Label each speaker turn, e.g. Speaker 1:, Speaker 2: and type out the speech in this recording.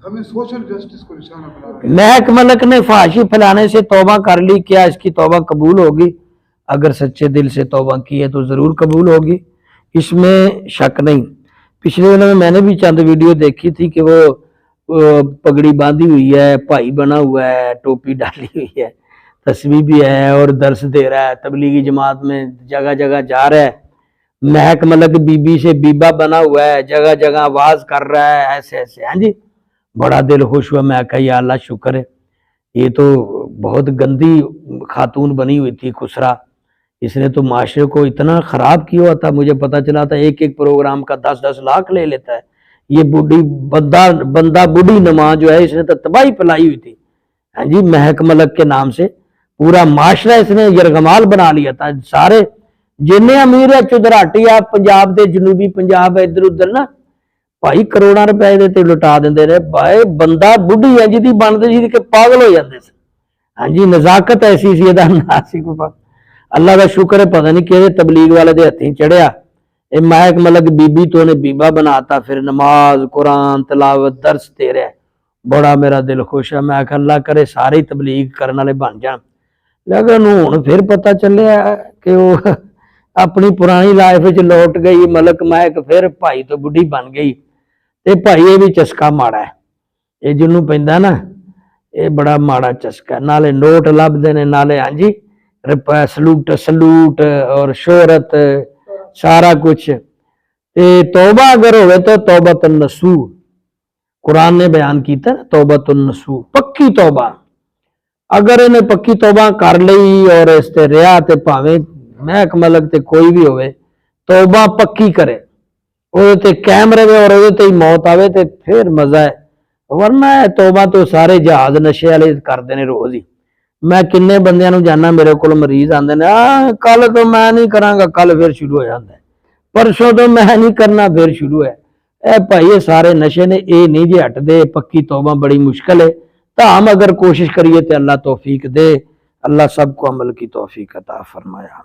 Speaker 1: ہمیں social justice کو نشانہ بنا رہے ہیں۔
Speaker 2: مہک ملک نے فحاشی پھیلانے سے توبہ کر لی، کیا اس کی توبہ قبول ہوگی؟ اگر سچے دل سے توبہ کی ہے تو ضرور قبول ہوگی، اس میں شک نہیں۔ پچھلے دنوں میں نے بھی چند ویڈیو دیکھی تھی کہ وہ پگڑی باندھی ہوئی ہے، بھائی بنا ہوا ہے، ٹوپی ڈالی ہوئی ہے، تسبیح بھی ہے اور درس دے رہا ہے، تبلیغی جماعت میں جگہ جگہ جا رہا ہے، مہک ملک بی بی سے بیبا بنا ہوا ہے، جگہ جگہ آواز کر رہا ہے، ایسے ایسے۔ ہاں جی، بڑا دل خوش ہوا، میں کہا یا اللہ شکر ہے، یہ تو بہت گندی خاتون بنی ہوئی تھی خسرا، اس نے تو معاشرے کو اتنا خراب کیا ہوا تھا، مجھے پتا چلا تھا ایک ایک پروگرام کا 10-10 لاکھ لے لیتا ہے یہ بوڑھی بندہ بوڑھی نماز جو ہے اس نے تو تباہی پھیلائی ہوئی تھی۔ ہاں جی، مہک ملک کے نام سے پورا معاشرہ اس نے یرغمال بنا لیا تھا، سارے جنہیں امیر ہے چودراہٹی آپ پنجاب دے جنوبی پنجاب ادھر ادھر نا بھائی کروڑاں روپے دے لٹا دیندے رہے، بھائی بندہ بڈھی ہے جی بنتے سی کہ پاگل ہو جاتے سے۔ ہاں جی، نزاکت ایسی سی ادا ناسی کو پاس اللہ کا شکر ہے، پتہ نہیں کہ تبلیغ والے دے ہتھیں چڑھیا، اے مہک ملک بی بی تو نے بیبا بناتا، پھر نماز قرآن تلاوت درس دے رہا ہے، بڑا میرا دل خوش ہے، میں کہ اللہ کرے ساری تبلیغ کرنے والے بن جان۔ لیکن ہوں پھر پتہ چلیا کہ وہ اپنی پرانی لائف لوٹ گئی، ملک مہک پھر بھائی تو بڈھی بن گئی، تے بھائی یہ بھی چسکا ماڑا ہے، یہ جنوں پیندا نا یہ بڑا ماڑا چسکا، نالے نوٹ لبدے نے، نالے ہاں جی سلوٹ اور شہرت سارا کچھ۔ تے توبہ اگر ہوئے تو توبۃ النصوح، قرآن نے بیان کیتا ہے توبۃ النصوح، پکی توبہ۔ اگر انہیں پکی توبہ کر لئی اور اس تے رہا تے پاویں مہک ملک تے کوئی بھی ہوئے توبہ پکی کرے، وہ تے قائم رہے اور وہ تے موت آوے تے پھر مزہ ہے، ورنہ توبہ تو سارے جہاز نشے والے کرتے ہیں روز ہی۔ میں کنے بندیاں نو جانا میرے کو مریض آندے نے کل تو میں نہیں کراں گا، کل پھر شروع ہو جاتا ہے، پرسوں تو میں نہیں کرنا پھر شروع ہے۔ اے بھائی یہ سارے نشے نے، اے نہیں جی ہٹ دے، پکی توبہ بڑی مشکل ہے، تو ہم اگر کوشش کریے تو اللہ توفیق دے، اللہ سب کو عمل کی توفیق عطا فرمایا۔